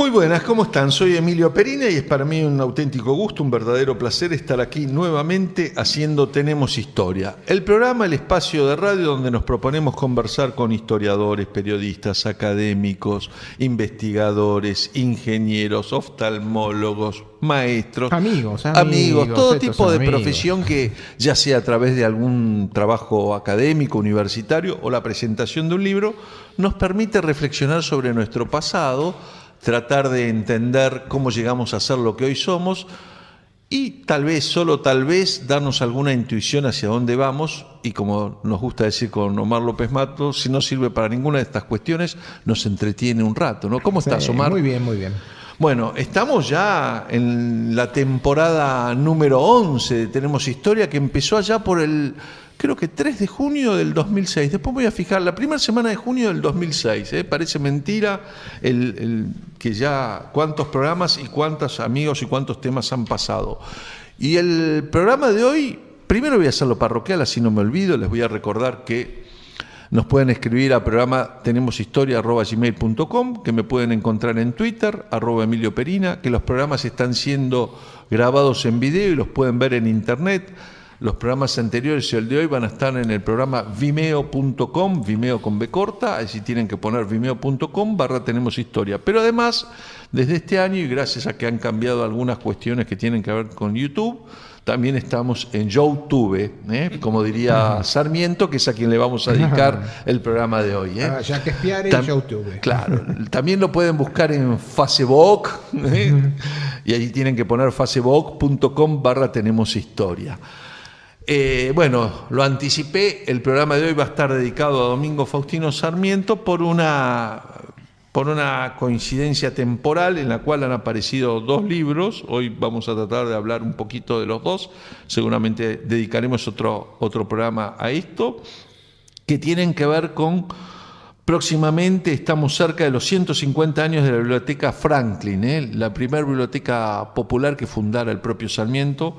Muy buenas, ¿cómo están? Soy Emilio Perina y es para mí un auténtico gusto, un verdadero placer estar aquí nuevamente haciendo Tenemos Historia. El programa, el espacio de radio donde nos proponemos conversar con historiadores, periodistas, académicos, investigadores, ingenieros, oftalmólogos, maestros, amigos, todo tipo de profesión que ya sea a través de algún trabajo académico, universitario o la presentación de un libro, nos permite reflexionar sobre nuestro pasado, tratar de entender cómo llegamos a ser lo que hoy somos y tal vez, solo tal vez, darnos alguna intuición hacia dónde vamos y, como nos gusta decir con Omar López Mato, si no sirve para ninguna de estas cuestiones, nos entretiene un rato, ¿no? ¿Cómo estás, Omar? Muy bien, muy bien. Bueno, estamos ya en la temporada número 11 de Tenemos Historia, que empezó allá por el, creo que 3 de junio del 2006. Después voy a fijar, la primera semana de junio del 2006. Parece mentira que ya cuántos programas y cuántos amigos y cuántos temas han pasado. Y el programa de hoy, primero voy a hacerlo parroquial, así no me olvido. Les voy a recordar que nos pueden escribir a programa tenemoshistoria@gmail.com, que me pueden encontrar en Twitter, @Emilio Perina, que los programas están siendo grabados en video y los pueden ver en internet. Los programas anteriores y el de hoy van a estar en el programa vimeo.com, Vimeo con B corta, ahí sí tienen que poner vimeo.com/Tenemos Historia. Pero además, desde este año, y gracias a que han cambiado algunas cuestiones que tienen que ver con YouTube, también estamos en YouTube, como diría Sarmiento, que es a quien le vamos a dedicar el programa de hoy. Ya que espiar en YouTube. Claro, también lo pueden buscar en Facebook, y ahí tienen que poner facebook.com/Tenemos Historia. Bueno, lo anticipé, el programa de hoy va a estar dedicado a Domingo Faustino Sarmiento por una coincidencia temporal en la cual han aparecido 2 libros. Hoy vamos a tratar de hablar un poquito de los 2, seguramente dedicaremos otro programa a esto, que tienen que ver con, próximamente estamos cerca de los 150 años de la Biblioteca Franklin, la primera biblioteca popular que fundara el propio Sarmiento,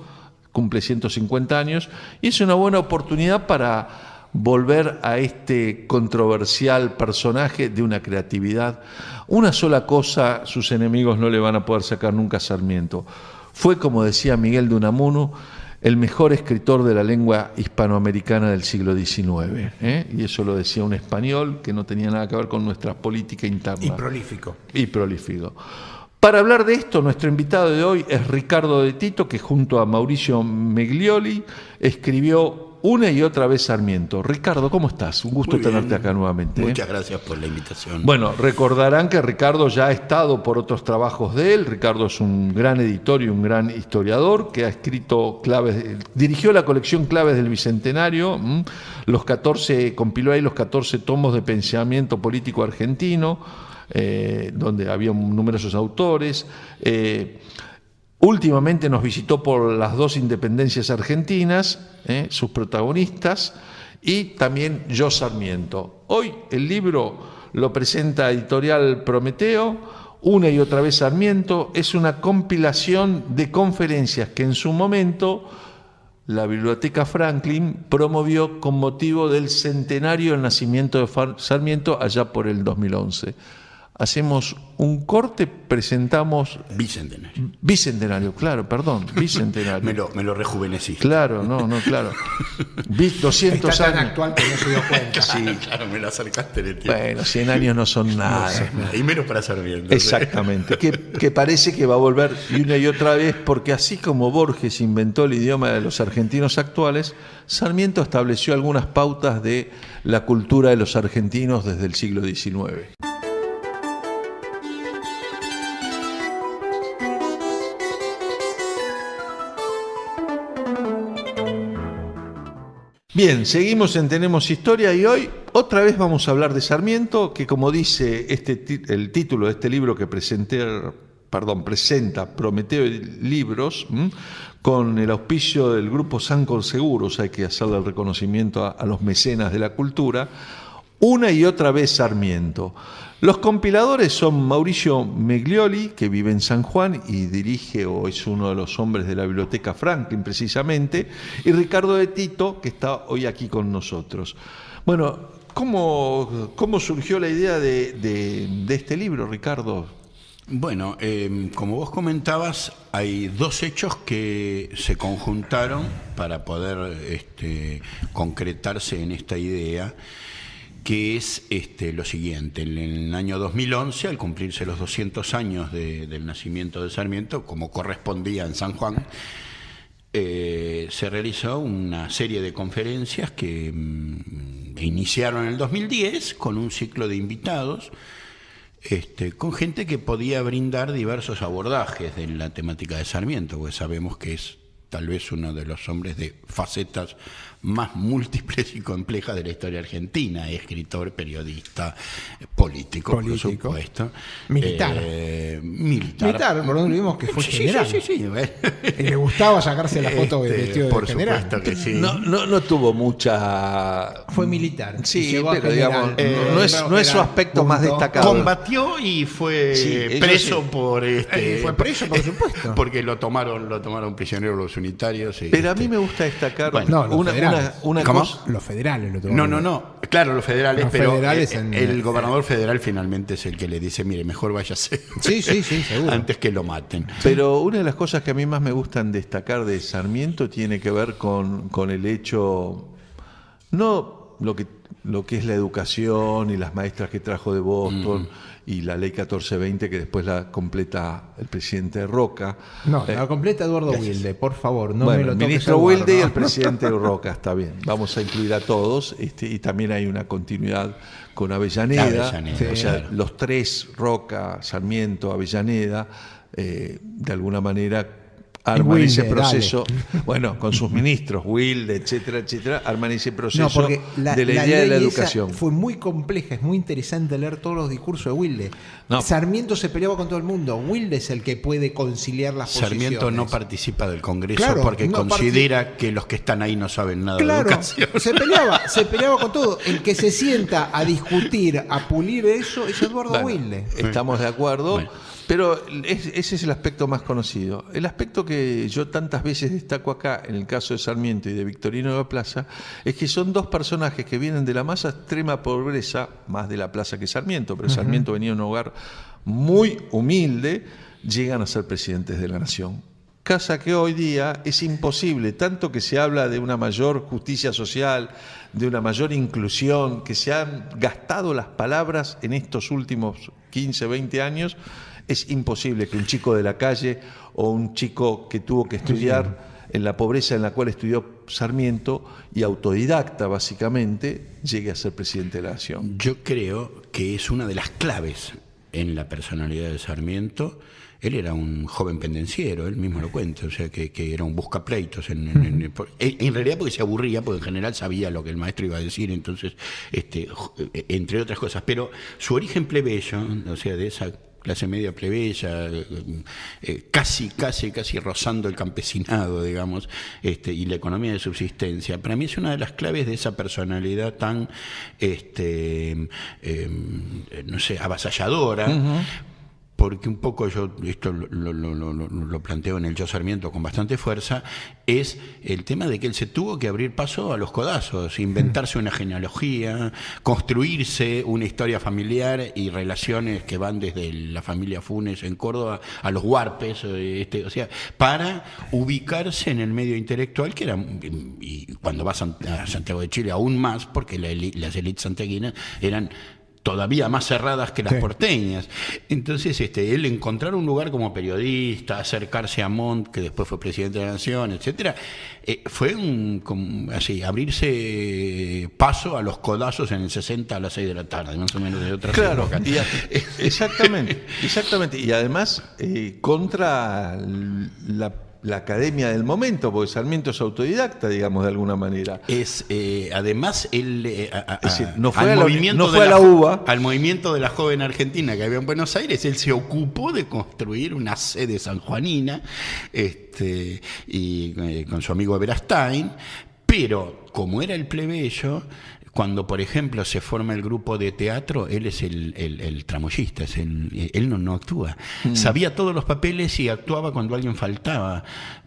cumple 150 años, y es una buena oportunidad para volver a este controversial personaje de una creatividad. Una sola cosa sus enemigos no le van a poder sacar nunca a Sarmiento. Fue, como decía Miguel de Unamuno, el mejor escritor de la lengua hispanoamericana del siglo XIX. Y eso lo decía un español que no tenía nada que ver con nuestra política interna. Y prolífico. Para hablar de esto, nuestro invitado de hoy es Ricardo de Tito, que junto a Mauricio Meglioli escribió Una y otra vez Sarmiento. Ricardo, ¿cómo estás? Un gusto tenerte acá nuevamente. Muchas gracias por la invitación. Bueno, recordarán que Ricardo ya ha estado por otros trabajos de él. Ricardo es un gran editor y un gran historiador que ha escrito dirigió la colección Claves del Bicentenario, compiló ahí los 14 tomos de pensamiento político argentino, donde había numerosos autores. Últimamente nos visitó por las 2 independencias argentinas, sus protagonistas, y también Yo Sarmiento. Hoy el libro lo presenta Editorial Prometeo, Una y otra vez Sarmiento. Es una compilación de conferencias que en su momento la Biblioteca Franklin promovió con motivo del centenario del nacimiento de Sarmiento allá por el 2011. Hacemos un corte, presentamos... Bicentenario, claro, perdón, bicentenario. me lo rejuveneciste. Claro, claro. 200 Está tan años. actual que no se dio cuenta. Sí, claro, me lo acercaste en el tiempo. Bueno, 100 años no son nada. Y menos para Sarmiento. Exactamente, que parece que va a volver una y otra vez, porque así como Borges inventó el idioma de los argentinos actuales, Sarmiento estableció algunas pautas de la cultura de los argentinos desde el siglo XIX. Bien, seguimos en Tenemos Historia y hoy otra vez vamos a hablar de Sarmiento, que, como dice el título de este libro que presenta Prometeo Libros, con el auspicio del Grupo Sancor Seguros, hay que hacerle el reconocimiento a los mecenas de la cultura, Una y otra vez Sarmiento. Los compiladores son Mauricio Meglioli, que vive en San Juan y dirige o es uno de los hombres de la Biblioteca Franklin precisamente, y Ricardo de Tito, que está hoy aquí con nosotros. Bueno, ¿cómo surgió la idea de este libro, Ricardo? Bueno, como vos comentabas, hay dos hechos que se conjuntaron para poder concretarse en esta idea, que es lo siguiente. En el año 2011, al cumplirse los 200 años del nacimiento de Sarmiento, como correspondía en San Juan, se realizó una serie de conferencias que iniciaron en el 2010 con un ciclo de invitados, con gente que podía brindar diversos abordajes de la temática de Sarmiento, porque sabemos que es tal vez uno de los hombres de facetas más múltiples y complejas de la historia argentina, escritor, periodista, político, por supuesto. Militar. Militar, por donde vimos que fue general. Sí. Y le gustaba sacarse la foto de vestido de por general. supuesto que sí. No tuvo mucha... Fue militar. Sí, pero digamos, no es su aspecto más destacado. Combatió y fue preso por... fue preso, por supuesto. Porque lo tomaron prisionero los unitarios. Pero a mí me gusta destacar una ¿Cómo? cosa. Los federales lo tomaron. No. Claro, los federales, el gobernador federal federal finalmente es el que le dice, mire, mejor váyase. Sí, seguro. Antes que lo maten. Pero una de las cosas que a mí más me gustan destacar de Sarmiento tiene que ver con el hecho, no lo que es la educación y las maestras que trajo de Boston y la ley 1420 que después la completa el presidente Roca. No, la completa Eduardo Wilde, por favor. No bueno, me lo el toques ministro Eduardo, Wilde y ¿no? el presidente Roca, está bien. Vamos a incluir a todos y también hay una continuidad con Avellaneda. O sea, los tres, Roca, Sarmiento, Avellaneda, de alguna manera arman Wilde, ese proceso, dale. bueno, con sus ministros, Wilde, etcétera, arman ese proceso porque de la idea de la ley educación. esa fue muy compleja, es muy interesante leer todos los discursos de Wilde. No. Sarmiento se peleaba con todo el mundo, Wilde es el que puede conciliar las Sarmiento posiciones. no participa del Congreso no considera que los que están ahí no saben nada de educación. se peleaba con todo. El que se sienta a discutir, a pulir eso, es Eduardo Wilde. Estamos de acuerdo. Bueno. Pero ese es el aspecto más conocido. El aspecto que yo tantas veces destaco acá, en el caso de Sarmiento y de Victorino de la Plaza, es que son dos personajes que vienen de la más extrema pobreza, más de la Plaza que Sarmiento, pero Sarmiento venía de un hogar muy humilde, llegan a ser presidentes de la nación. Cosa que hoy día es imposible, tanto que se habla de una mayor justicia social, de una mayor inclusión, que se han gastado las palabras en estos últimos 15, 20 años. Es imposible que un chico de la calle o un chico que tuvo que estudiar en la pobreza en la cual estudió Sarmiento y autodidacta básicamente, llegue a ser presidente de la nación. Yo creo que es una de las claves en la personalidad de Sarmiento. Él era un joven pendenciero, él mismo lo cuenta, o sea que era un buscapleitos en realidad porque se aburría, porque en general sabía lo que el maestro iba a decir, entonces entre otras cosas, pero su origen plebeyo, o sea, de esa clase media plebeya, casi rozando el campesinado, digamos, y la economía de subsistencia. Para mí es una de las claves de esa personalidad tan, no sé, avasalladora. Porque un poco yo esto lo planteo en el Yo Sarmiento con bastante fuerza, es el tema de que él se tuvo que abrir paso a los codazos, inventarse una genealogía, construirse una historia familiar y relaciones que van desde la familia Funes en Córdoba a los Huarpes, o sea, para ubicarse en el medio intelectual, que era, y cuando vas a Santiago de Chile aún más, porque las élites santiaguinas eran todavía más cerradas que las porteñas. Entonces, él encontrar un lugar como periodista, acercarse a Montt, que después fue presidente de la Nación, etcétera, fue abrirse paso a los codazos en el 60 a las 6 de la tarde, más o menos de otras épocas. Exactamente. Y además, contra la academia del momento, porque Sarmiento es autodidacta, digamos, de alguna manera. Además, él no fue a la UBA. Al movimiento de la joven argentina que había en Buenos Aires, él se ocupó de construir una sede sanjuanina, y con su amigo Everstein, pero como era el plebeyo, cuando, por ejemplo, se forma el grupo de teatro, él es el tramoyista, él no actúa. Sabía todos los papeles y actuaba cuando alguien faltaba,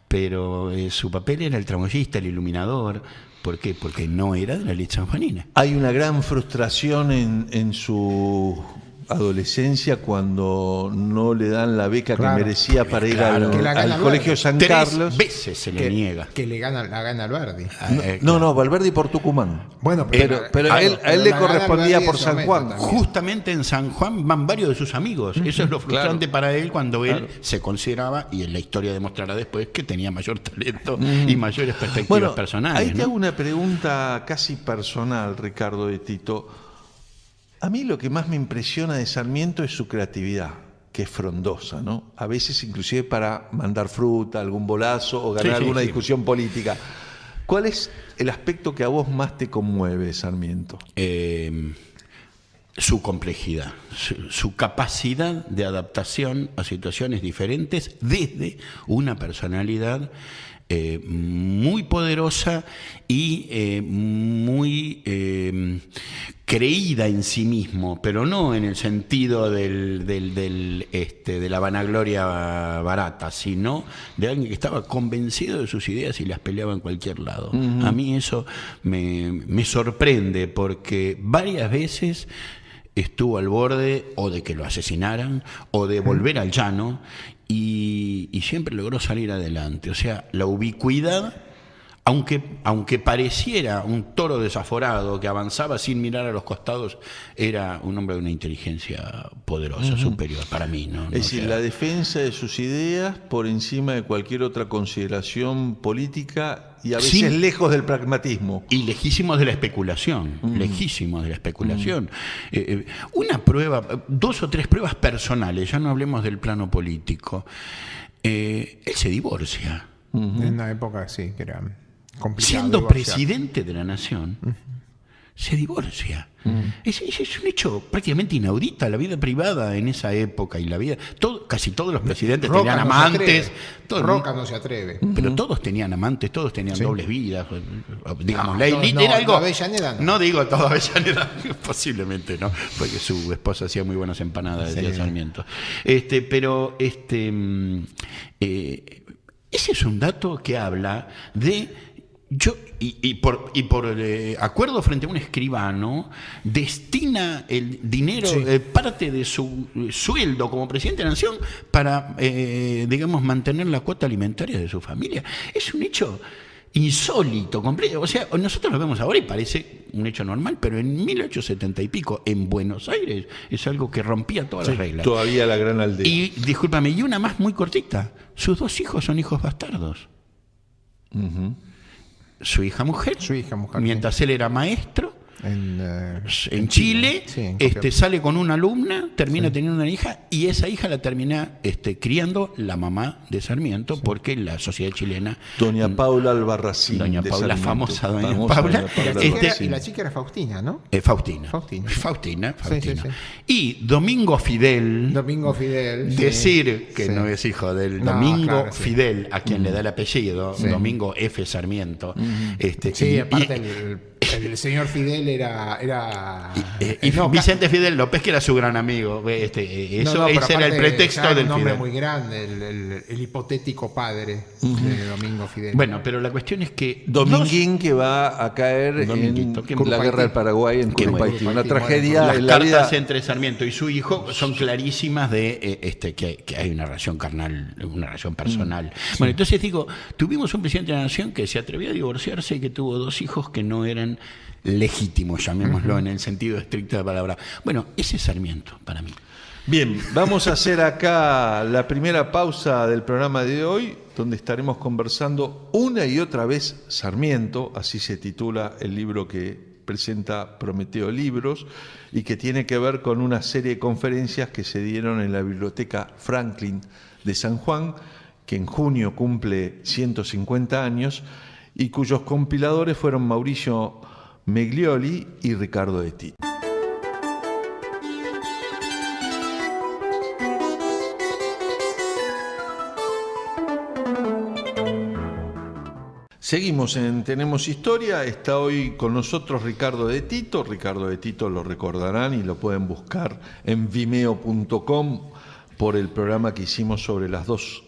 pero su papel era el tramoyista, el iluminador. ¿Por qué? Porque no era de la élite sanjuanina. Hay una gran frustración en su adolescencia cuando no le dan la beca Claro. que merecía para ir Claro. Que la gana al colegio San 3 Carlos. veces se le niega. Que la gana Alberdi. No, Valverde por Tucumán. Bueno, Pero a él pero le la gana correspondía Alberdi por en ese San momento Juan. también. Justamente en San Juan van varios de sus amigos. Eso es lo frustrante para él cuando él Claro. se consideraba, y en la historia demostrará después, que tenía mayor talento y mayores perspectivas Bueno, personales. ahí te ¿no? hago una pregunta casi personal, Ricardo de Tito. A mí lo que más me impresiona de Sarmiento es su creatividad, que es frondosa, ¿no? A veces inclusive para mandar fruta, algún bolazo o ganar Sí, sí, alguna sí. discusión política. ¿Cuál es el aspecto que a vos más te conmueve de Sarmiento? Su complejidad, su capacidad de adaptación a situaciones diferentes desde una personalidad muy poderosa y muy creída en sí mismo, pero no en el sentido de la vanagloria barata, sino de alguien que estaba convencido de sus ideas y las peleaba en cualquier lado. A mí eso me sorprende porque varias veces estuvo al borde o de que lo asesinaran o de volver al llano y siempre logró salir adelante. O sea, la ubicuidad, aunque pareciera un toro desaforado que avanzaba sin mirar a los costados, era un hombre de una inteligencia poderosa, superior para mí. ¿No? Es decir, la defensa de sus ideas por encima de cualquier otra consideración política y a veces Sí. lejos del pragmatismo. Y lejísimos de la especulación, lejísimos de la especulación. Una prueba, 2 o 3 pruebas personales, ya no hablemos del plano político. Él se divorcia. En una época sí, que era complicado. Siendo divorciar. presidente de la nación, se divorcia. Es un hecho prácticamente inaudito. La vida privada en esa época y la vida... casi todos los presidentes Roca tenían no se amantes. atreve. Roca no se atreve. Pero todos tenían amantes, todos tenían dobles vidas. Digamos, No, la todos élite no, era algo. Avellaneda no. No digo toda Avellaneda, posiblemente no, porque su esposa hacía muy buenas empanadas de día Sarmiento. Pero ese es un dato que habla de por acuerdo frente a un escribano, destina el dinero, parte de su sueldo como presidente de la nación para, digamos, mantener la cuota alimentaria de su familia. Es un hecho insólito, completo. O sea, nosotros lo vemos ahora y parece un hecho normal, pero en 1870 y pico, en Buenos Aires, es algo que rompía todas las reglas. Todavía la gran aldea. Y, discúlpame, y una más muy cortita. Sus 2 hijos son hijos bastardos. Su hija mujer, mientras él era maestro en Chile, Sí, sale con una alumna, termina teniendo una hija y esa hija la termina criando la mamá de Sarmiento, porque la sociedad chilena, Doña Paula Albarracín. Doña de Paula, Sarmiento. famosa Doña Famosa Paula, Albarracín. Y la chica era Faustina, ¿no? Faustina. Faustina. Sí, sí, sí. Y Domingo Fidel, Domingo Fidel. sí. decir que Sí. no es hijo del No, Domingo claro, sí. Fidel, a quien le da el apellido, Domingo F. Sarmiento. Sí, aparte el señor Fidel era no, Vicente Fidel López, que era su gran amigo. Eso, pero ese era el aparte pretexto ya era del un nombre Fidel. muy grande, el hipotético padre de Domingo Fidel. Bueno, pero la cuestión es que Dominguín que va a caer Dominguito, en que la Curupaytí. guerra del Paraguay en Que muere. Curupaytí. Una Curupaytí, tragedia las en la cartas vida. entre Sarmiento y su hijo son clarísimas de que hay una relación carnal, una relación personal. Bueno, entonces digo, tuvimos un presidente de la nación que se atrevió a divorciarse y que tuvo 2 hijos que no eran legítimos, llamémoslo en el sentido estricto de la palabra. Bueno, ese es Sarmiento para mí. Bien, vamos a hacer acá la primera pausa del programa de hoy, donde estaremos conversando una y otra vez Sarmiento, así se titula el libro que presenta Prometeo Libros y que tiene que ver con una serie de conferencias que se dieron en la Biblioteca Franklin de San Juan, que en junio cumple 150 años y cuyos compiladores fueron Mauricio Meglioli y Ricardo de Tito. Seguimos en Tenemos Historia, está hoy con nosotros Ricardo de Tito. Ricardo de Tito lo recordarán y lo pueden buscar en vimeo.com por el programa que hicimos sobre las 2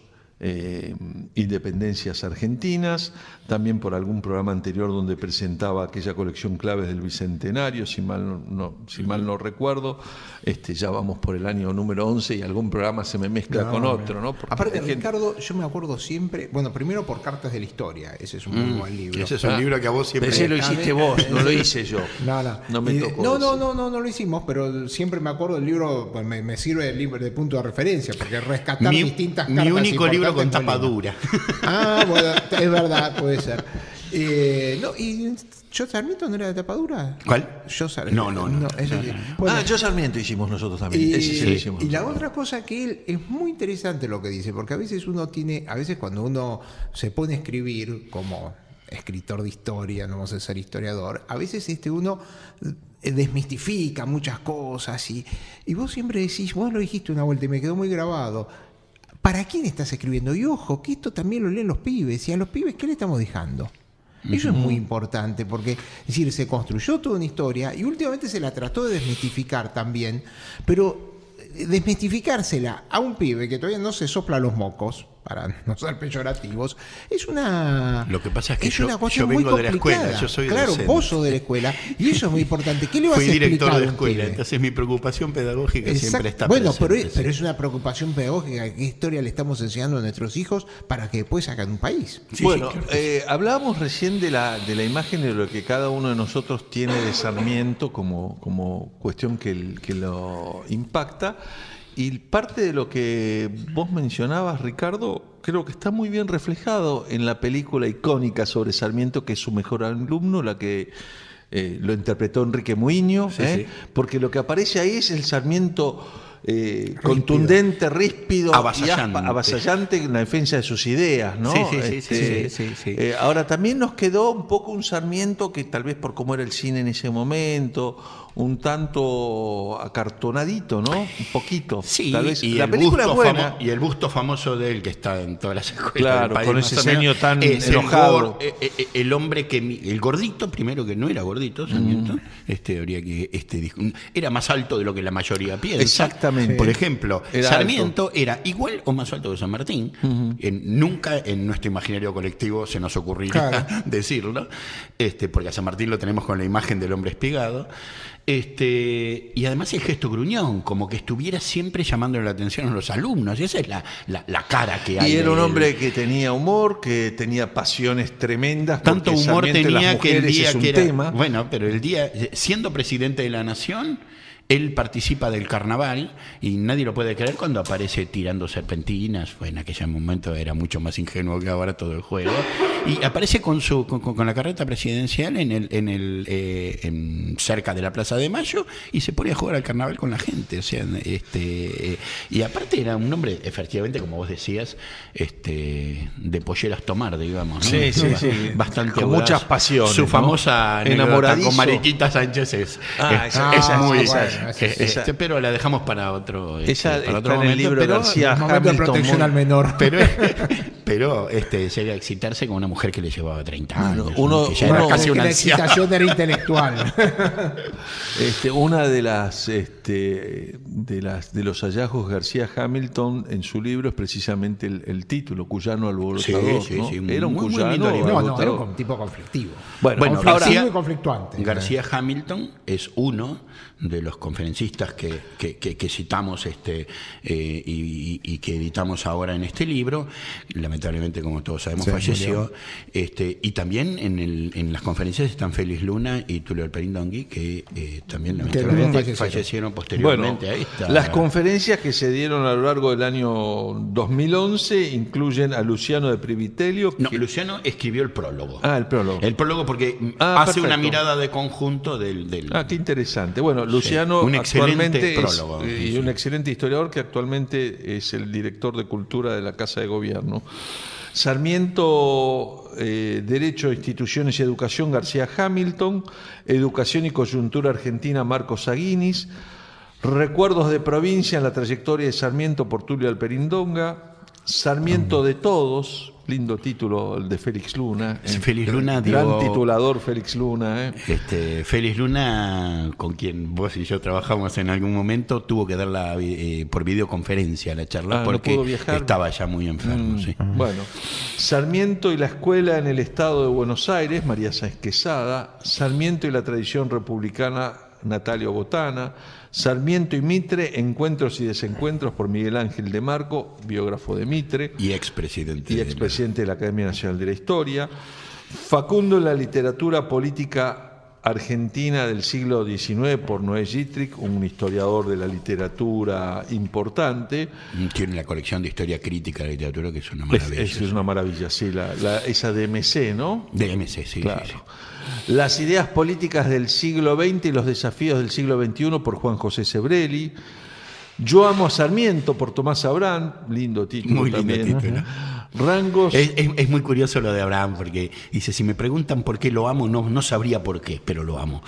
independencias argentinas, también por algún programa anterior donde presentaba aquella colección Claves del Bicentenario, si mal no recuerdo. Ya vamos por el año número 11 y algún programa se me mezcla con otro, ¿no? Porque aparte, Ricardo, yo me acuerdo siempre, bueno, primero por Cartas de la Historia, ese es un muy buen libro. Ese es un libro que a vos siempre... Ese lo hiciste vos, no lo hice yo. No me tocó. No lo hicimos, pero siempre me acuerdo del libro, pues me sirve el libro de punto de referencia, porque rescatar distintas cartas. Mi único libro con tapa dura. Bueno, es verdad, puede ser. ¿Y Yo Sarmiento no era de tapa dura? ¿Cuál? Yo Sarmiento. No. Eso sí. Bueno, Yo Sarmiento hicimos nosotros también. Ese sí lo hicimos. Y la otra cosa que él, es muy interesante lo que dice, porque a veces cuando uno se pone a escribir como escritor de historia, no vamos a ser historiador, a veces uno desmistifica muchas cosas y vos siempre decís, vos lo dijiste una vuelta y me quedó muy grabado, ¿para quién estás escribiendo? Y ojo, que esto también lo leen los pibes, y a los pibes, ¿qué le estamos dejando? Eso es muy importante, porque es decir, se construyó toda una historia y últimamente se la trató de desmitificar también, pero desmitificársela a un pibe que todavía no se sopla los mocos, para no ser peyorativos, es una... Lo que pasa es que una cuestión yo vengo muy de la escuela, yo soy claro, docente. vos sos de la escuela, y eso es muy importante. ¿Qué le vas a Fui explicar director a de un escuela, pibe? entonces mi preocupación pedagógica siempre está bueno, presente. pero es una preocupación pedagógica. ¿Qué historia le estamos enseñando a nuestros hijos para que después hagan un país? Sí, bueno, claro. hablábamos recién de la imagen de lo que cada uno de nosotros tiene de Sarmiento como cuestión que lo impacta. Y parte de lo que vos mencionabas, Ricardo, creo que está muy bien reflejado en la película icónica sobre Sarmiento, que es Su mejor alumno, la que lo interpretó Enrique Muiño, Sí. porque lo que aparece ahí es el Sarmiento contundente, ríspido, Avasallante. y avasallante en la defensa de sus ideas, ¿no? Sí. Ahora, también nos quedó un poco un Sarmiento que tal vez por cómo era el cine en ese momento, un tanto acartonadito, ¿no? Un poquito. Sí, tal vez. y La película es buena. y el busto famoso de él que está en todas las escuelas Claro, del país, con más ese o menos, ceño tan es enojado. el hombre el gordito, primero que no era gordito, Sarmiento, habría que era más alto de lo que la mayoría piensa. Exactamente. Por ejemplo, Era Sarmiento era igual o más alto que San Martín. Nunca en nuestro imaginario colectivo se nos ocurriría decirlo, porque a San Martín lo tenemos con la imagen del hombre espigado. Y además el gesto gruñón, como que estuviera siempre llamándole la atención a los alumnos. Y esa es la cara que hay. Y era un de él. hombre que tenía humor, que tenía pasiones tremendas. Tanto porque humor Sarmiento y las tenía que el mujeres día es un que era. tema. Bueno, pero el día, siendo presidente de la nación, él participa del carnaval y nadie lo puede creer cuando aparece tirando serpentinas. En aquel momento era mucho más ingenuo que ahora todo el juego. Y aparece con la carreta presidencial en cerca de la Plaza de Mayo y se pone a jugar al carnaval con la gente. O sea, y aparte era un hombre, efectivamente, como vos decías, de polleras tomar, digamos, ¿no? Sí. Bastante con audaz. muchas pasiones. Su famosa anécdota enamoradizo con Mariquita Sánchez es muy... pero la dejamos para otro, esa para está otro en momento. el libro de pero, García momento de Hamilton. protección al menor. pero llega a excitarse con una mujer que le llevaba 30 años. Uno- que ya era uno- casi una la anciana. excitación era intelectual. Una de los hallazgos de García Hamilton en su libro es precisamente el título, Cuyano alborotador. Sí, ¿no? sí, Era un muy cuyano lindo libro. No, alborotador. era un tipo conflictivo. Bueno, Bueno, Conflictivo ahora- y conflictuante. García Hamilton es uno de los conferencistas que citamos y que editamos ahora en este libro. Lamentablemente, como todos sabemos, falleció. Y también en las conferencias están Félix Luna y Tulio Alperindongui, que también lamentablemente fallecieron posteriormente Bueno, a esta. las conferencias que se dieron a lo largo del año 2011 incluyen a Luciano de Privitelio. No, Luciano escribió el prólogo. El prólogo. El prólogo porque hace perfecto. una mirada de conjunto del Qué interesante. Bueno, Luciano un excelente actualmente prólogo. y un excelente historiador que actualmente es el director de Cultura de la Casa de Gobierno. Sarmiento, Derecho, Instituciones y Educación, García Hamilton. Educación y Coyuntura Argentina, Marcos Aguinis. Recuerdos de Provincia en la trayectoria de Sarmiento por Tulio Alperindonga. Sarmiento de Todos, Lindo título el de Félix Luna. Félix Luna, gran titulador Félix Luna. Félix Luna, con quien vos y yo trabajamos en algún momento, tuvo que darla por videoconferencia la charla porque no pudo viajar. Estaba ya muy enfermo. Sí. Bueno, Sarmiento y la escuela en el estado de Buenos Aires, María Sáenz Quesada. Sarmiento y la tradición republicana, Natalio Botana. Sarmiento y Mitre, Encuentros y Desencuentros, por Miguel Ángel de Marco, biógrafo de Mitre. Y expresidente de la Academia Nacional de la Historia. Facundo en la literatura política argentina del siglo XIX, por Noé Gittrich, un historiador de la literatura importante. Tiene la colección de historia crítica de la literatura, que es una maravilla. Es una maravilla, sí, esa de MC, ¿no? De MC, sí. Claro. Sí. Las ideas políticas del siglo XX y los desafíos del siglo XXI, por Juan José Sebrelli. Yo amo a Sarmiento, por Tomás Abraham, lindo título. Muy también. lindo título. Rangos. Es muy curioso lo de Abraham, porque dice, si me preguntan por qué lo amo, no sabría por qué, pero lo amo.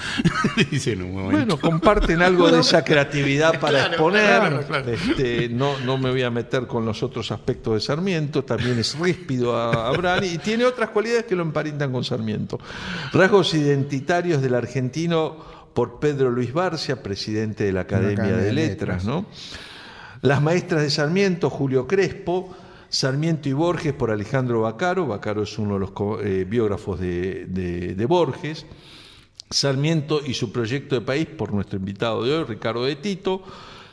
Dice en un momento. Bueno, comparten algo de esa creatividad para exponer. Claro. No me voy a meter con los otros aspectos de Sarmiento, también es ríspido a Abraham y tiene otras cualidades que lo emparentan con Sarmiento. Rasgos identitarios del argentino, por Pedro Luis Barcia, presidente de la Academia de Letras, ¿no? Las maestras de Sarmiento, Julio Crespo. Sarmiento y Borges, por Alejandro Vaccaro. Vaccaro es uno de los biógrafos de Borges. Sarmiento y su proyecto de país, por nuestro invitado de hoy, Ricardo de Tito.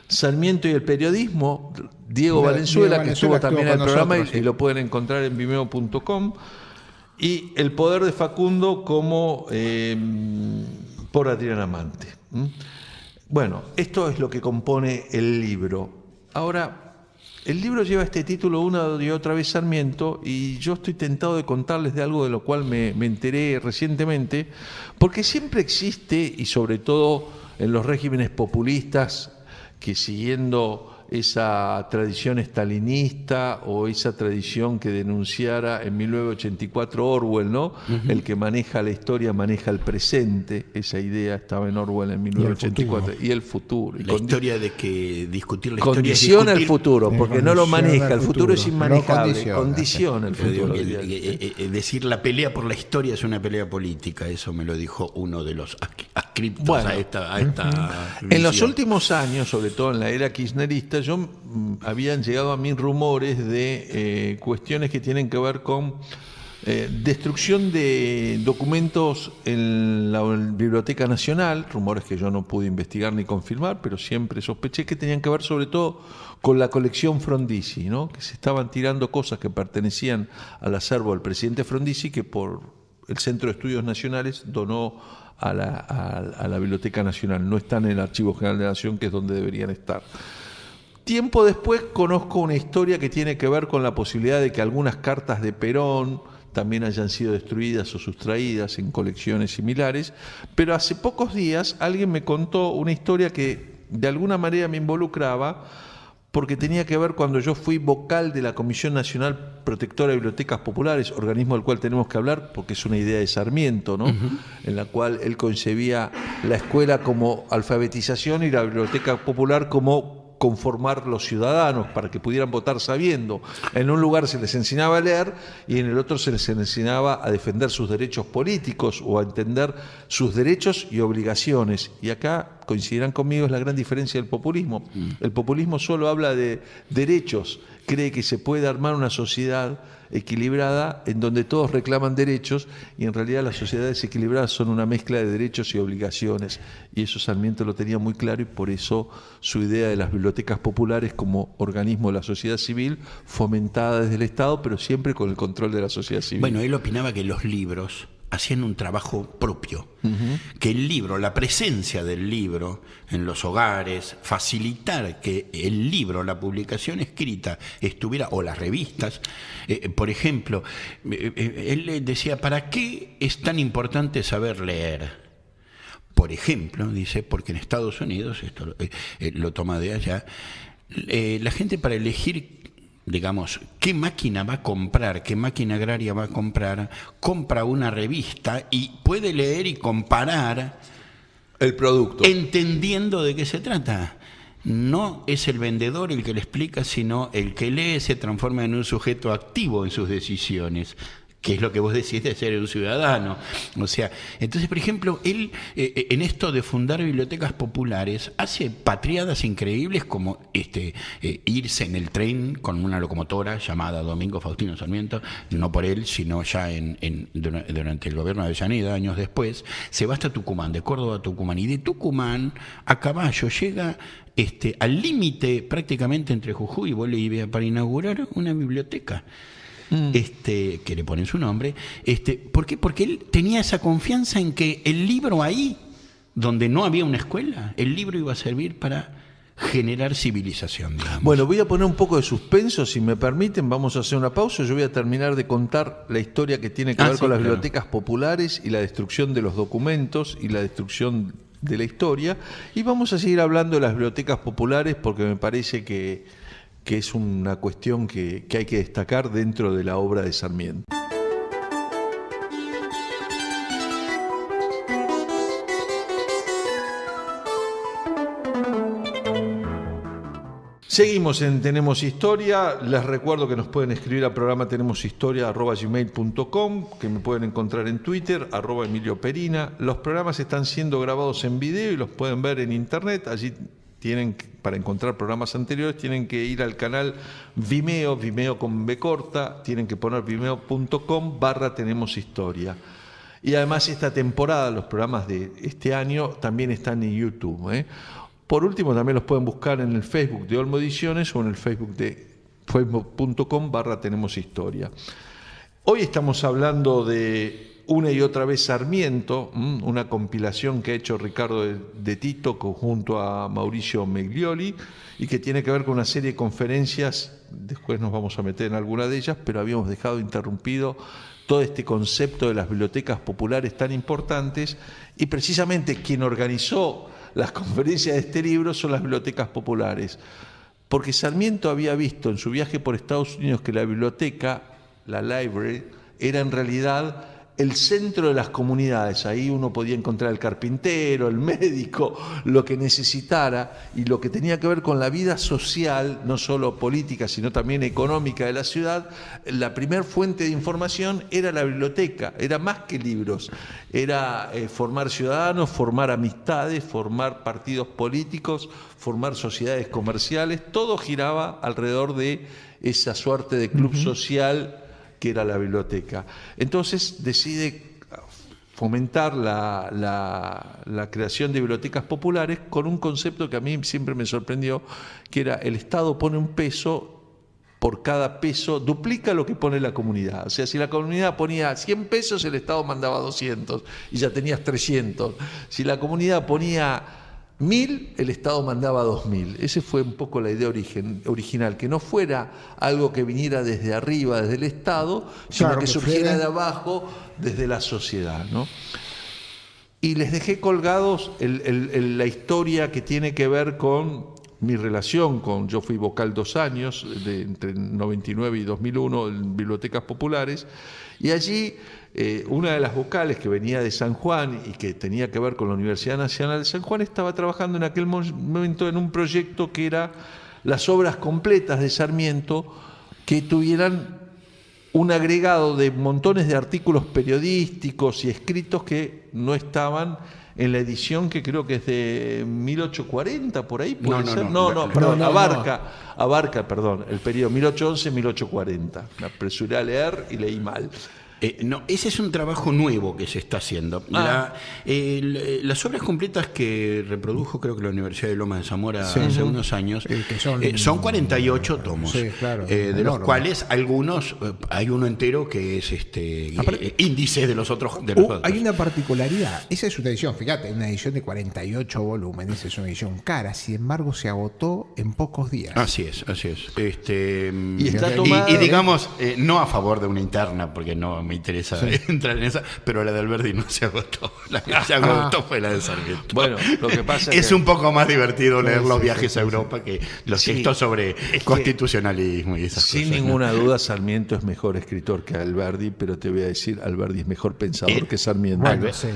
Sarmiento y el periodismo, Diego Valenzuela, que estuvo también en el programa y lo pueden encontrar en vimeo.com. Y El poder de Facundo, como por Adrián Amante. Bueno, esto es lo que compone el libro. Ahora, el libro lleva este título una y otra vez, Sarmiento, y yo estoy tentado de contarles de algo de lo cual me enteré recientemente, porque siempre existe, y sobre todo en los regímenes populistas, que siguiendo esa tradición estalinista o esa tradición que denunciara en 1984 Orwell, ¿no? Uh-huh. El que maneja la historia maneja el presente. Esa idea estaba en Orwell en 1984. Y el futuro. La historia de que discutir la historia condiciona el futuro, porque no lo maneja. El futuro es inmanejable. Condiciona el futuro. Decir la pelea por la historia es una pelea política. Eso me lo dijo uno de los adscriptos a esta en los últimos años, sobre todo en la era kirchnerista, habían llegado a mí rumores de cuestiones que tienen que ver con destrucción de documentos en la Biblioteca Nacional, rumores que yo no pude investigar ni confirmar, pero siempre sospeché que tenían que ver sobre todo con la colección Frondizi, ¿no? Que se estaban tirando cosas que pertenecían al acervo del presidente Frondizi, que por el Centro de Estudios Nacionales donó a la Biblioteca Nacional. No están en el Archivo General de la Nación, que es donde deberían estar. Tiempo después conozco una historia que tiene que ver con la posibilidad de que algunas cartas de Perón también hayan sido destruidas o sustraídas en colecciones similares, pero hace pocos días alguien me contó una historia que de alguna manera me involucraba, porque tenía que ver cuando yo fui vocal de la Comisión Nacional Protectora de Bibliotecas Populares, organismo del cual tenemos que hablar porque es una idea de Sarmiento, ¿no? Uh-huh. En la cual él concebía la escuela como alfabetización y la biblioteca popular como conformar los ciudadanos para que pudieran votar sabiendo. En un lugar se les enseñaba a leer y en el otro se les enseñaba a defender sus derechos políticos o a entender sus derechos y obligaciones. Y acá coincidirán conmigo, es la gran diferencia del populismo. El populismo solo habla de derechos, cree que se puede armar una sociedad equilibrada en donde todos reclaman derechos y en realidad las sociedades equilibradas son una mezcla de derechos y obligaciones, y eso Sarmiento lo tenía muy claro, y por eso su idea de las bibliotecas populares como organismo de la sociedad civil fomentada desde el Estado, pero siempre con el control de la sociedad civil. Bueno, él opinaba que los libros hacían un trabajo propio, que el libro, la presencia del libro en los hogares, facilitar que el libro, la publicación escrita estuviera, o las revistas, por ejemplo, él decía, ¿para qué es tan importante saber leer? Por ejemplo, dice, porque en Estados Unidos, esto lo toma de allá, la gente para elegir, digamos, qué máquina va a comprar, qué máquina agraria va a comprar, compra una revista y puede leer y comparar el producto, entendiendo de qué se trata. no es el vendedor el que le explica, sino el que lee se transforma en un sujeto activo en sus decisiones, que es lo que vos decís de ser un ciudadano. O sea, entonces, por ejemplo, él en esto de fundar bibliotecas populares hace patriadas increíbles como irse en el tren con una locomotora llamada Domingo Faustino Sarmiento, no por él, sino ya durante el gobierno de Avellaneda, años después, se va hasta Tucumán, de Córdoba a Tucumán, y de Tucumán a caballo llega al límite prácticamente entre Jujuy y Bolivia para inaugurar una biblioteca. Que le ponen su nombre. ¿Por qué? Porque él tenía esa confianza en que el libro ahí, donde no había una escuela, el libro iba a servir para generar civilización, digamos. Bueno, voy a poner un poco de suspenso, si me permiten, vamos a hacer una pausa. Yo voy a terminar de contar la historia que tiene que ver con las bibliotecas populares y la destrucción de los documentos y la destrucción de la historia, y vamos a seguir hablando de las bibliotecas populares porque me parece que es una cuestión que hay que destacar dentro de la obra de Sarmiento. Seguimos en Tenemos Historia. Les recuerdo que nos pueden escribir al programa tenemoshistoria@gmail.com, que me pueden encontrar en Twitter, @Emilio Perina. Los programas están siendo grabados en video y los pueden ver en internet. Allí para encontrar programas anteriores, tienen que ir al canal Vimeo con B corta, tienen que poner vimeo.com/Tenemos Historia. Y además esta temporada, los programas de este año también están en YouTube. Por último, también los pueden buscar en el Facebook de Olmo Ediciones o en el Facebook de facebook.com/Tenemos Historia. Hoy estamos hablando de Una y otra vez Sarmiento, una compilación que ha hecho Ricardo de Tito junto a Mauricio Meglioli y que tiene que ver con una serie de conferencias. Después nos vamos a meter en alguna de ellas, pero habíamos dejado interrumpido todo este concepto de las bibliotecas populares tan importantes, y precisamente quien organizó las conferencias de este libro son las bibliotecas populares, porque Sarmiento había visto en su viaje por Estados Unidos que la biblioteca, la library, era en realidad el centro de las comunidades. Ahí uno podía encontrar el carpintero, el médico, lo que necesitara, y lo que tenía que ver con la vida social, no solo política, sino también económica de la ciudad. La primer fuente de información era la biblioteca, era más que libros, era formar ciudadanos, formar amistades, formar partidos políticos, formar sociedades comerciales. Todo giraba alrededor de esa suerte de club social que era la biblioteca. Entonces decide fomentar la creación de bibliotecas populares con un concepto que a mí siempre me sorprendió, que era: el Estado pone un peso, por cada peso duplica lo que pone la comunidad. O sea, si la comunidad ponía 100 pesos, el Estado mandaba 200 y ya tenías 300. Si la comunidad ponía 1000, el Estado mandaba 2000. Esa fue un poco la idea original, que no fuera algo que viniera desde arriba, desde el Estado, sino que surgiera de abajo, desde la sociedad, ¿no? Y les dejé colgados la historia que tiene que ver con mi relación yo fui vocal 2 años, entre 99 y 2001, en Bibliotecas Populares, y allí una de las vocales que venía de San Juan y que tenía que ver con la Universidad Nacional de San Juan estaba trabajando en aquel momento en un proyecto que era las obras completas de Sarmiento, que tuvieran un agregado de montones de artículos periodísticos y escritos que no estaban en la edición, que creo que es de 1840, por ahí puede ser. Abarca, perdón, el periodo 1811-1840. Me apresuré a leer y leí mal. No, ese es un trabajo nuevo que se está haciendo. Las obras completas que reprodujo, creo que la Universidad de Lomas de Zamora hace unos años, son 48 tomos, de los cuales algunos, hay uno entero que es índice de los otros. Hay una particularidad, esa es una edición, fíjate, una edición de 48 volúmenes, es una edición cara, sin embargo se agotó en pocos días. Así es. Y está tomada, y digamos, no a favor de una interna, porque no me interesa entrar en esa, pero la de Alberdi no se agotó. La que se agotó fue la de Sarmiento. Bueno, lo que pasa es que... un poco más divertido leer los viajes a Europa que los textos sobre constitucionalismo y esas cosas. Sin ninguna duda, Sarmiento es mejor escritor que Alberdi, pero te voy a decir, Alberdi es mejor pensador que Sarmiento. Bueno, sí.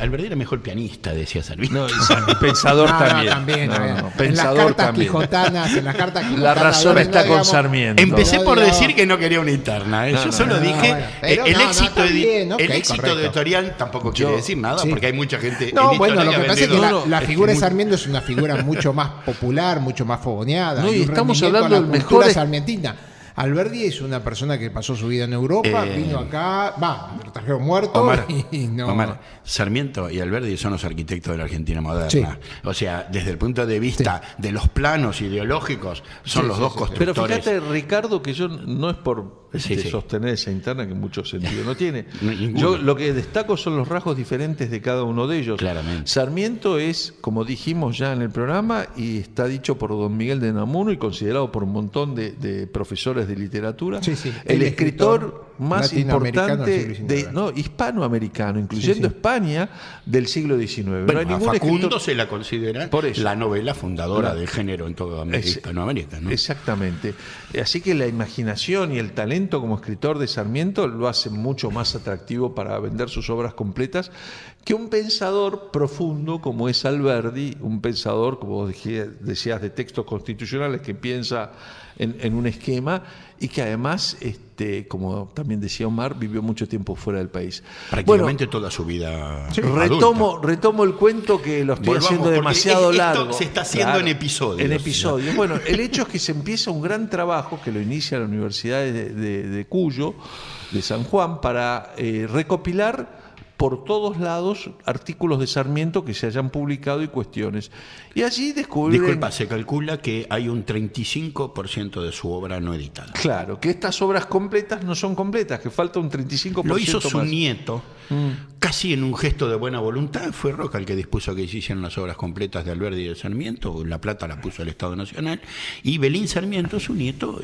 Alberdi era mejor pianista, decía Sarmiento. No, pensador también. También. No, en pensador las cartas también. quijotanas, en las cartas La quijotanas, razón está con digamos, Sarmiento. Empecé No, por digamos. decir que no quería una interna. Yo solo dije, bueno. Pero el no, éxito, está bien, ok, el éxito correcto. editorial tampoco quiere decir nada, sí. porque hay mucha gente. No, en bueno, editorial lo que ha pasa es que vendido- la figura de Sarmiento es una figura mucho más popular, mucho más fogoneada. No, y Hay un estamos rendimiento hablando a la del cultura mejor- sarmientina. Alberdi es una persona que pasó su vida en Europa, vino acá, lo trajeron muerto Omar, y no. Omar, Sarmiento y Alberdi son los arquitectos de la Argentina moderna. Sí. O sea, desde el punto de vista de los planos ideológicos, son los dos Pero constructores. fíjate, Ricardo, que yo no es por Sí. sostener esa interna que mucho sentido no tiene. Ninguno. Yo lo que destaco son los rasgos diferentes de cada uno de ellos. Claramente. Sarmiento es, como dijimos ya en el programa, y está dicho por don Miguel de Namuno y considerado por un montón de profesores de literatura, Sí, sí. el El escritor más latinoamericano importante del siglo XIX. hispanoamericano, incluyendo Sí, sí. España, del siglo XIX. Bueno, no hay a ningún Facundo escritor... se la considera Por eso. la novela fundadora Claro. del género en toda Hispanoamérica, ¿no? Exactamente. Así que la imaginación y el talento como escritor de Sarmiento lo hace mucho más atractivo para vender sus obras completas que un pensador profundo como es Alberdi, un pensador, como decías, de textos constitucionales que piensa en un esquema y que además, como también decía Omar, vivió mucho tiempo fuera del país. Prácticamente toda su vida. Retomo el cuento que lo estoy Volvamos, haciendo porque demasiado esto largo. se está haciendo en episodios. En episodios. Bueno, el hecho es que se empieza un gran trabajo que lo inicia la Universidad de Cuyo, de San Juan, para recopilar por todos lados artículos de Sarmiento que se hayan publicado y cuestiones. Y allí descubren... Disculpa, se calcula que hay un 35% de su obra no editada. Claro, que estas obras completas no son completas, que falta un 35% Lo hizo su más. nieto, casi en un gesto de buena voluntad. Fue Roca el que dispuso que se hicieran las obras completas de Alberdi y de Sarmiento. La plata la puso el Estado Nacional. Y Belín Sarmiento, su nieto,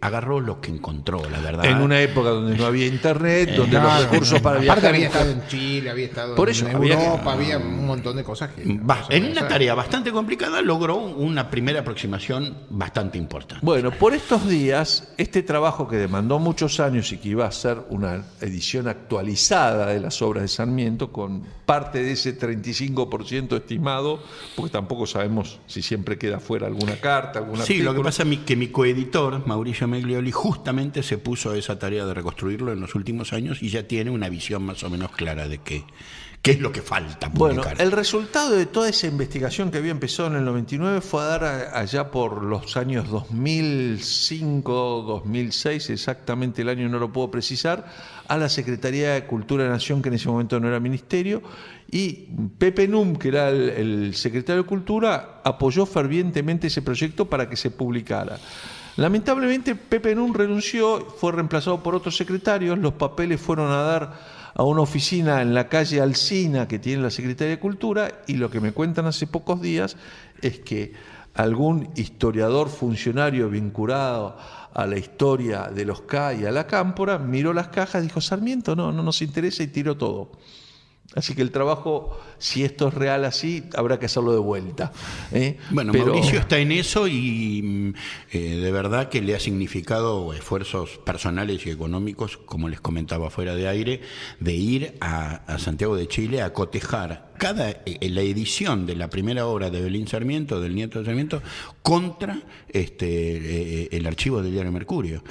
agarró lo que encontró, la verdad. En una época donde no había internet, donde los recursos para Aparte viajar... había estado en Chile, había estado Por eso, en había Europa, había un montón de cosas que... En una tarea bastante complicada logró una primera aproximación bastante importante. Bueno, por estos días, este trabajo que demandó muchos años y que iba a ser una edición actualizada de las obras de Sarmiento, con parte de ese 35% estimado, porque tampoco sabemos si siempre queda fuera alguna carta, algún Sí, artículo. lo que pasa es que mi coeditor, Mauricio Meglioli, justamente se puso a esa tarea de reconstruirlo en los últimos años y ya tiene una visión más o menos clara de qué es lo que falta Bueno, publicar. el resultado de toda esa investigación que había empezado en el 99 fue a dar allá por los años 2005, 2006, exactamente el año no lo puedo precisar, a la Secretaría de Cultura de Nación, que en ese momento no era ministerio, y Pepe Num, que era el secretario de Cultura, apoyó fervientemente ese proyecto para que se publicara. Lamentablemente Pepe Num renunció, fue reemplazado por otros secretarios, los papeles fueron a dar a una oficina en la calle Alsina que tiene la Secretaría de Cultura, y lo que me cuentan hace pocos días es que algún historiador funcionario vinculado a la historia de los K y a la Cámpora miró las cajas, dijo: Sarmiento no nos interesa, y tiró todo. Así que el trabajo, si esto es real así, habrá que hacerlo de vuelta. Bueno, Pero... Mauricio está en eso y de verdad que le ha significado esfuerzos personales y económicos, como les comentaba fuera de aire, de ir a Santiago de Chile a cotejar la edición de la primera obra de Belín Sarmiento, del nieto de Sarmiento, contra el archivo del diario Mercurio.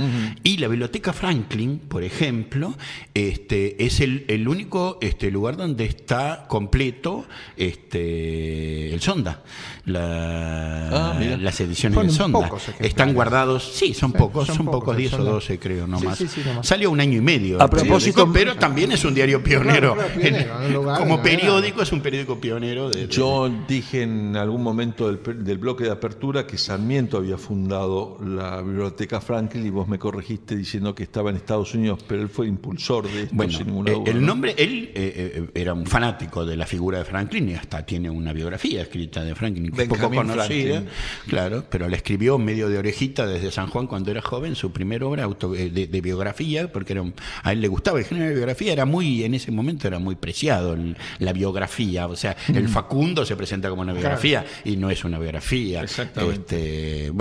Y la Biblioteca Franklin, por ejemplo, es el único lugar donde está completo el Sonda. Las ediciones Fueron del Sonda pocos ejemplares. están guardados, sí, son pocos, son pocos, 10 o Sonda. 12 creo nomás. Sí, nomás. Salió un año y medio A el propósito, periódico, pero también es un diario pionero. Claro, pionero, en un lugar, Como en la verdad. periódico es un periódico pionero. Yo dije en algún momento del bloque de apertura que Sarmiento había fundado la Biblioteca Franklin y vos me corregiste diciendo que estaba en Estados Unidos, pero él fue el impulsor de esto, Bueno, sin ninguna duda. el ¿no? nombre, él era un fanático de la figura de Franklin y hasta tiene una biografía escrita de Franklin, que es poco Benjamin conocida, Franklin. claro, pero la escribió medio de orejita desde San Juan cuando era joven, su primera obra de biografía, porque a él le gustaba el género de biografía, en ese momento era muy preciado la biografía, o sea, el Facundo se presenta como una biografía y no es una biografía. Exactamente.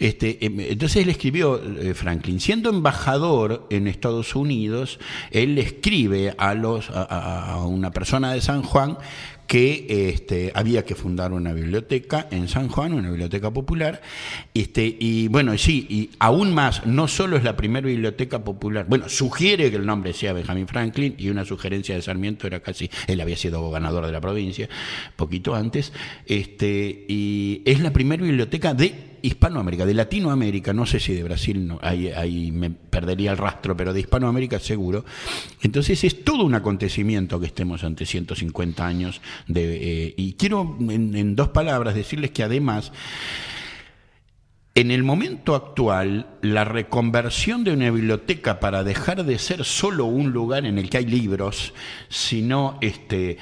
Entonces él escribió, Franklin, siendo embajador en Estados Unidos, él le escribe a una persona de San Juan que había que fundar una biblioteca en San Juan, una biblioteca popular, y bueno, sí, y aún más, no solo es la primera biblioteca popular, bueno, sugiere que el nombre sea Benjamin Franklin, y una sugerencia de Sarmiento era casi, él había sido gobernador de la provincia, poquito antes, y es la primera biblioteca de Hispanoamérica, de Latinoamérica, no sé si de Brasil, no, ahí me perdería el rastro, pero de Hispanoamérica seguro. Entonces es todo un acontecimiento que estemos ante 150 años y quiero en dos palabras decirles que además en el momento actual, la reconversión de una biblioteca para dejar de ser solo un lugar en el que hay libros, sino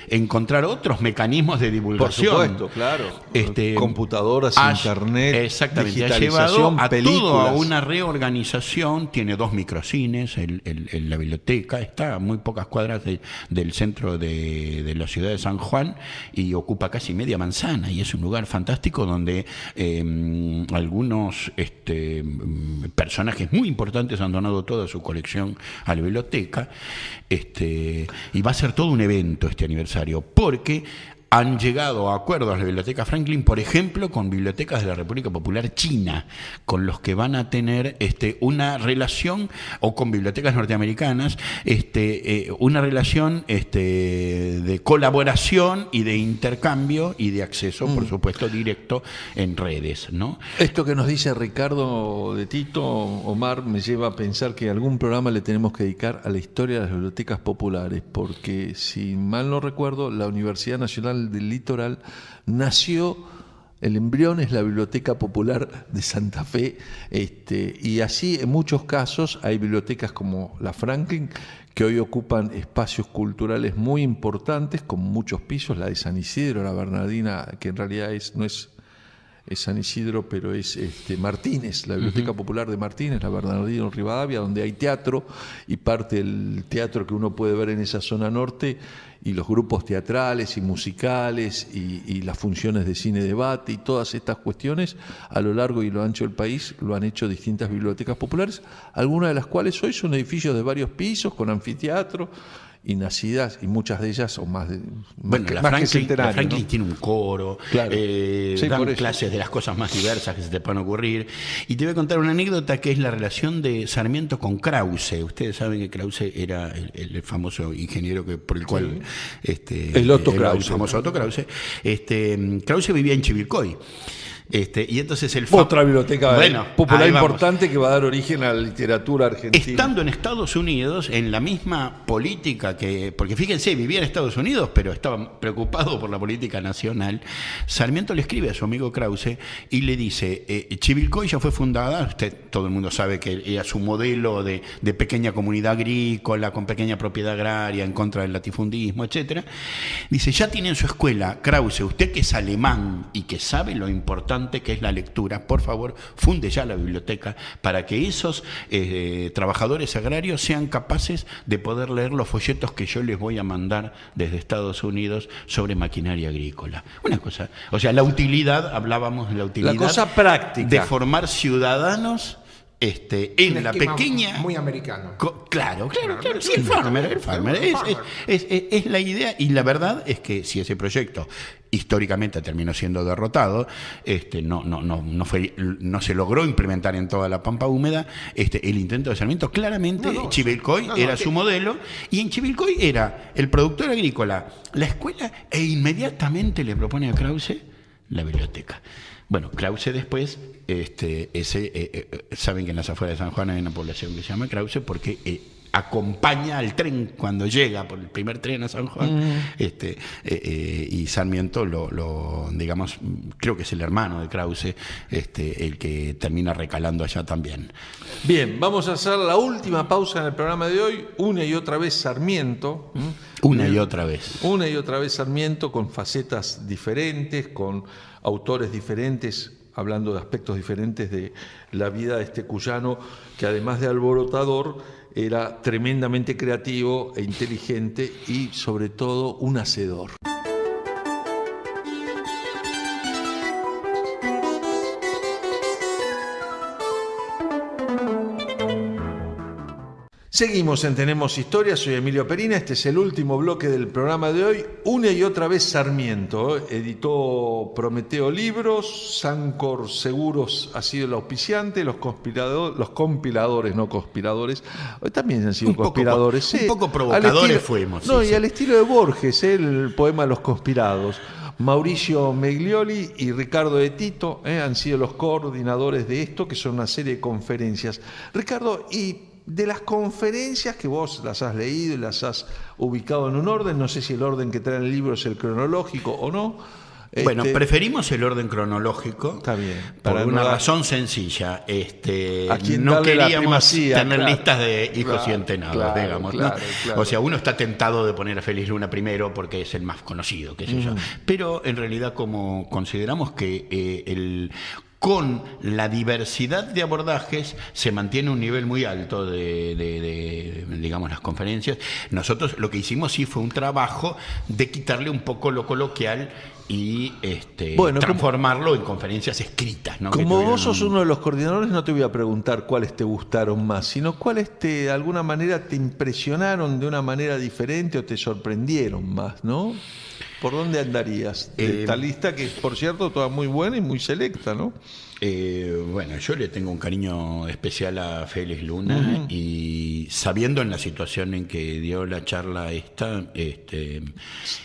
encontrar otros mecanismos de divulgación. Por supuesto, claro. Computadoras, internet, exactamente, ha digitalización, llevado a películas. todo a una reorganización. Tiene 2 microcines, la biblioteca está a muy pocas cuadras del centro de la ciudad de San Juan y ocupa casi media manzana y es un lugar fantástico donde algunos personajes muy importantes han donado toda su colección a la biblioteca, y va a ser todo un evento este aniversario, porque han llegado a acuerdos la Biblioteca Franklin, por ejemplo, con bibliotecas de la República Popular China, con los que van a tener una relación, o con bibliotecas norteamericanas, una relación de colaboración y de intercambio y de acceso, por supuesto, directo en redes, ¿no? Esto que nos dice Ricardo de Tito, Omar, me lleva a pensar que algún programa le tenemos que dedicar a la historia de las bibliotecas populares, porque si mal no recuerdo, la Universidad Nacional del Litoral nació, el embrión es la Biblioteca Popular de Santa Fe, y así en muchos casos hay bibliotecas como la Franklin que hoy ocupan espacios culturales muy importantes con muchos pisos, la de San Isidro, la Bernardina, que en realidad no es San Isidro, pero es Martínez, la Biblioteca Popular de Martínez, la Bernardino Rivadavia, donde hay teatro y parte del teatro que uno puede ver en esa zona norte y los grupos teatrales y musicales y las funciones de cine debate y todas estas cuestiones a lo largo y lo ancho del país lo han hecho distintas bibliotecas populares, algunas de las cuales hoy son edificios de varios pisos con anfiteatro y nacidas, y muchas de ellas son más de la Franklin, ¿no? Tiene un coro, claro. Dan clases de las cosas más diversas que se te puedan ocurrir. Y te voy a contar una anécdota que es la relación de Sarmiento con Krause. Ustedes saben que Krause era el famoso ingeniero por el cual el Otto Krause, el famoso Otto Krause. Krause vivía en Chivilcoy. Y entonces otra biblioteca popular importante que va a dar origen a la literatura argentina. Estando en Estados Unidos, en la misma política porque fíjense, vivía en Estados Unidos, pero estaba preocupado por la política nacional, Sarmiento le escribe a su amigo Krause y le dice, Chivilcoy ya fue fundada, todo el mundo sabe que era su modelo de pequeña comunidad agrícola, con pequeña propiedad agraria, en contra del latifundismo, etcétera. Dice, ya tiene en su escuela, Krause, usted que es alemán y que sabe lo importante que es la lectura, por favor, funde ya la biblioteca para que esos trabajadores agrarios sean capaces de poder leer los folletos que yo les voy a mandar desde Estados Unidos sobre maquinaria agrícola. Una cosa, o sea, hablábamos de la utilidad, la cosa práctica de formar ciudadanos en la pequeña... Muy americano. Claro. Sí, el farmer. Es la idea, y la verdad es que si ese proyecto históricamente terminó siendo derrotado, no se logró implementar en toda la pampa húmeda, el intento de Sarmiento, claramente Chivilcoy era su modelo, y en Chivilcoy era el productor agrícola, la escuela, e inmediatamente le propone a Krause la biblioteca. Bueno, Krause después, saben que en las afueras de San Juan hay una población que se llama Krause porque acompaña al tren cuando llega por el primer tren a San Juan, y Sarmiento digamos, creo que es el hermano de Krause, el que termina recalando allá también. Bien, vamos a hacer la última pausa en el programa de hoy, una y otra vez Sarmiento. Una y otra vez. Una y otra vez Sarmiento, con facetas diferentes, con autores diferentes, hablando de aspectos diferentes de la vida de este cuyano, que además de alborotador, era tremendamente creativo e inteligente y sobre todo un hacedor. Seguimos en Tenemos Historia, soy Emilio Perina, este es el último bloque del programa de hoy, una y otra vez Sarmiento, editó Prometeo Libros, Sancor Seguros ha sido el auspiciante, los compiladores, no conspiradores, hoy también han sido conspiradores. Un poco provocadores fuimos. No, sí, y sí. al estilo de Borges, el poema Los Conspirados. Mauricio Meglioli y Ricardo de Tito han sido los coordinadores de esto, que son una serie de conferencias. Ricardo, y de las conferencias que vos las has leído y las has ubicado en un orden, no sé si el orden que trae el libro es el cronológico o no. Bueno, preferimos el orden cronológico. Está bien. Por Para una no dar- razón sencilla. ¿A quién No darle la queríamos primacía? tener Claro. listas de hijos Claro, y entenados, claro, digamos. claro, ¿no? claro. O sea, uno está tentado de poner a Félix Luna primero porque es el más conocido, qué sé yo. Pero en realidad, como consideramos que con la diversidad de abordajes se mantiene un nivel muy alto de, digamos, las conferencias. Nosotros lo que hicimos sí fue un trabajo de quitarle un poco lo coloquial y Bueno, transformarlo en conferencias escritas, ¿no? Como Que vos sos tuvieron- uno de los coordinadores, no te voy a preguntar cuáles te gustaron más, sino cuáles de alguna manera te impresionaron de una manera diferente o te sorprendieron más, ¿no? ¿Por dónde andarías? De esta lista que, por cierto, toda muy buena y muy selecta, ¿no? Bueno, yo le tengo un cariño especial a Félix Luna y sabiendo en la situación en que dio la charla esta,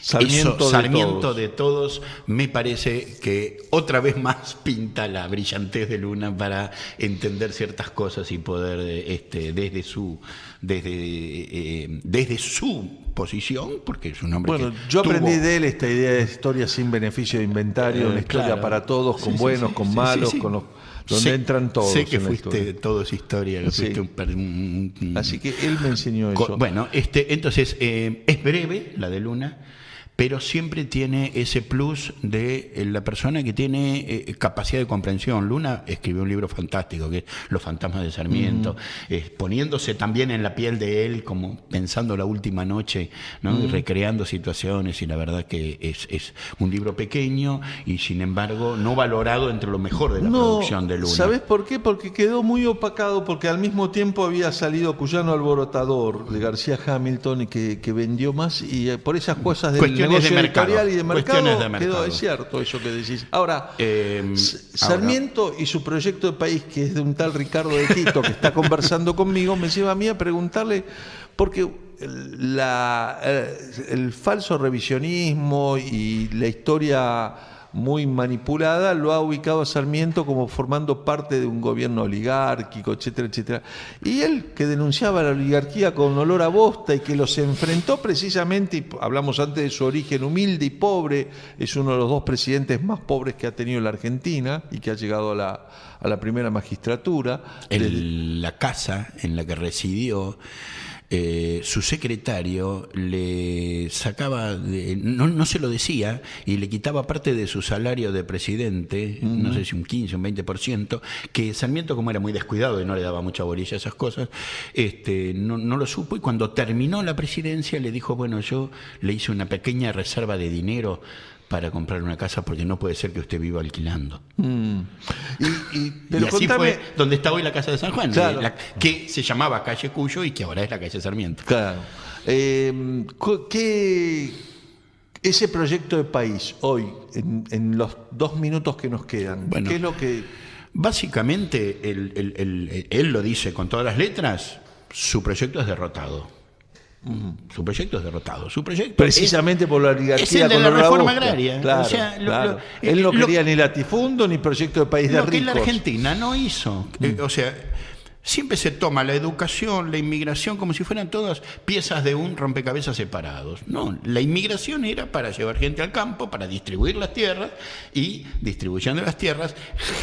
Sarmiento de todos, me parece que otra vez más pinta la brillantez de Luna para entender ciertas cosas y poder desde su posición, porque es un hombre Bueno, que yo aprendí tuvo- de él esta idea de historia sin beneficio de inventario, una historia claro. para todos, con Sí, sí, buenos, sí, con sí, malos, sí, sí. con los donde entran todos. Sé que en la fuiste historia. todo es historia, que Sí. fuiste un Así que él me enseñó eso. Bueno, entonces es breve la de Luna, pero siempre tiene ese plus de la persona que tiene capacidad de comprensión. Luna escribió un libro fantástico que es Los fantasmas de Sarmiento, poniéndose también en la piel de él, como pensando la última noche, ¿no? Y recreando situaciones, y la verdad que es un libro pequeño y sin embargo no valorado entre lo mejor de la producción de Luna. ¿Sabés por qué? Porque quedó muy opacado, porque al mismo tiempo había salido Cuyano Alborotador de García Hamilton y que vendió más, y por esas cosas del Cuestiones negocio de mercado, editorial y de mercado, cuestiones de mercado. quedó, es cierto eso que decís. Ahora, Ahora- Sarmiento y su proyecto de país, que es de un tal Ricardo de Tito, que está conversando conmigo, me lleva a mí a preguntarle, porque el falso revisionismo y la historia muy manipulada lo ha ubicado a Sarmiento como formando parte de un gobierno oligárquico, etcétera, etcétera. Y él, que denunciaba la oligarquía con olor a bosta y que los enfrentó precisamente, y hablamos antes de su origen humilde y pobre, es uno de los dos presidentes más pobres que ha tenido la Argentina y que ha llegado a la primera magistratura. La casa en la que residió, su secretario le sacaba, no se lo decía, y le quitaba parte de su salario de presidente, no sé si un 15, un 20%, que Sarmiento, como era muy descuidado y no le daba mucha bolilla a esas cosas, no lo supo, y cuando terminó la presidencia le dijo, bueno, yo le hice una pequeña reserva de dinero para comprar una casa porque no puede ser que usted viva alquilando. Pero y así contame- fue donde está hoy la Casa de San Juan, Claro. que se llamaba Calle Cuyo y que ahora es la Calle Sarmiento. Claro. Ese proyecto de país hoy, en los 2 minutos que nos quedan, Bueno. ¿qué es lo que...? Básicamente, él lo dice con todas las letras, su proyecto es derrotado. Su proyecto es derrotado. Su proyecto Precisamente por la es oligarquía el de con la olor a reforma bosta. agraria. Claro, O sea, claro. Él no quería ni latifundo ni proyecto de país de lo que ricos. la Argentina no hizo. O sea, Siempre se toma la educación, la inmigración, como si fueran todas piezas de un rompecabezas separados. No, la inmigración era para llevar gente al campo, para distribuir las tierras y, distribuyendo las tierras,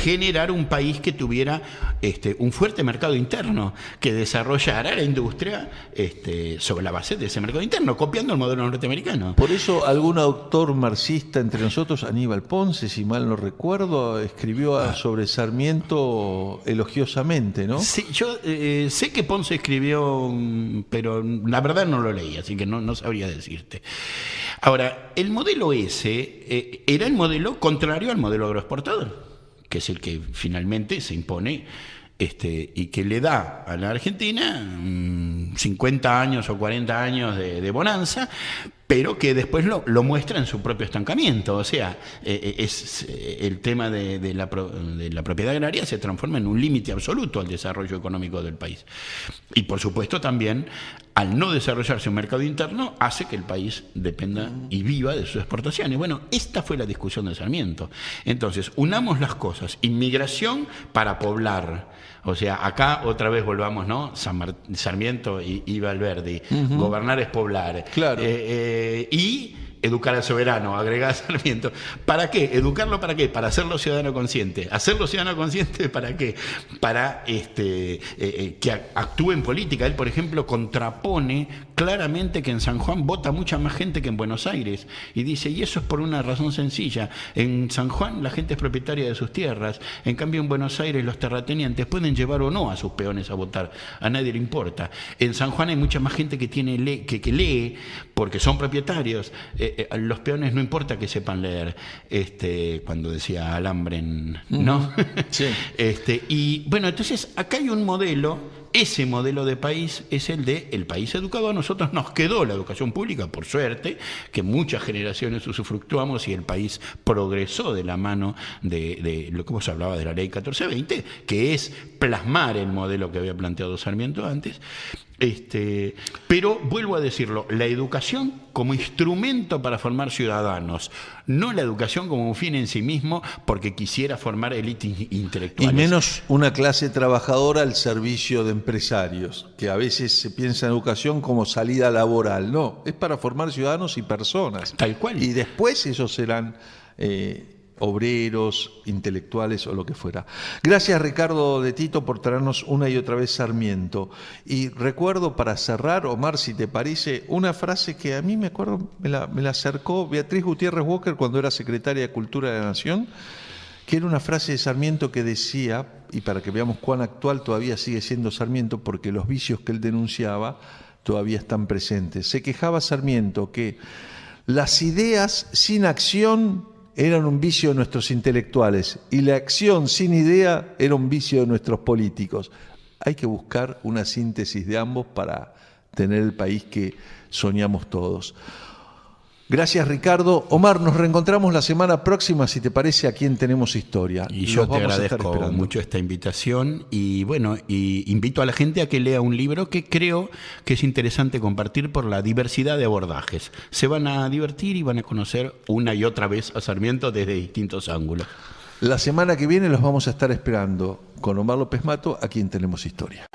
generar un país que tuviera un fuerte mercado interno, que desarrollara la industria sobre la base de ese mercado interno, copiando el modelo norteamericano. Por eso algún autor marxista entre nosotros, Aníbal Ponce, si mal no recuerdo, escribió sobre Sarmiento elogiosamente, ¿no? Sí, yo sé que Ponce escribió, pero la verdad no lo leí, así que no sabría decirte. Ahora, el modelo ese era el modelo contrario al modelo agroexportador, que es el que finalmente se impone y que le da a la Argentina 50 años o 40 años de bonanza, pero que después lo muestra en su propio estancamiento. O sea, es el tema de la propiedad agraria se transforma en un límite absoluto al desarrollo económico del país. Y por supuesto también, al no desarrollarse un mercado interno, hace que el país dependa y viva de sus exportaciones. Bueno, esta fue la discusión de Sarmiento. Entonces, unamos las cosas. Inmigración para poblar. O sea, acá otra vez volvamos, ¿no? Sarmiento y Valverdi. Gobernar es poblar. Claro. Y educar al soberano, agregar Sarmiento. ¿Para qué? ¿Educarlo para qué? Para hacerlo ciudadano consciente. ¿Hacerlo ciudadano consciente para qué? Para que actúe en política. Él, por ejemplo, contrapone claramente que en San Juan vota mucha más gente que en Buenos Aires. Y dice, y eso es por una razón sencilla. En San Juan la gente es propietaria de sus tierras. En cambio, en Buenos Aires los terratenientes pueden llevar o no a sus peones a votar. A nadie le importa. En San Juan hay mucha más gente que que lee porque son propietarios. A los peones no importa que sepan leer, cuando decía Alhambren, ¿no? Sí. Y bueno, entonces acá hay un modelo. Ese modelo de país es el de el país educado. A nosotros nos quedó la educación pública, por suerte, que muchas generaciones usufructuamos y el país progresó de la mano de lo que se hablaba de la ley 1420, que es plasmar el modelo que había planteado Sarmiento antes. Pero vuelvo a decirlo, la educación como instrumento para formar ciudadanos, no la educación como un fin en sí mismo porque quisiera formar élites intelectuales. Y menos una clase trabajadora al servicio de empresarios, que a veces se piensa en educación como salida laboral. No, es para formar ciudadanos y personas. Tal cual. Y después esos serán obreros, intelectuales o lo que fuera. Gracias, Ricardo de Tito, por traernos una y otra vez Sarmiento. Y recuerdo, para cerrar, Omar, si te parece, una frase que a mí me acuerdo, me la acercó Beatriz Gutiérrez Walker cuando era secretaria de Cultura de la Nación, que era una frase de Sarmiento que decía, y para que veamos cuán actual todavía sigue siendo Sarmiento, porque los vicios que él denunciaba todavía están presentes. Se quejaba Sarmiento que las ideas sin acción eran un vicio de nuestros intelectuales y la acción sin idea era un vicio de nuestros políticos. Hay que buscar una síntesis de ambos para tener el país que soñamos todos. Gracias, Ricardo. Omar, nos reencontramos la semana próxima, si te parece, aquí en Tenemos Historia. Y yo te agradezco mucho esta invitación y bueno, invito a la gente a que lea un libro que creo que es interesante compartir por la diversidad de abordajes. Se van a divertir y van a conocer una y otra vez a Sarmiento desde distintos ángulos. La semana que viene los vamos a estar esperando con Omar López Mato, aquí en Tenemos Historia.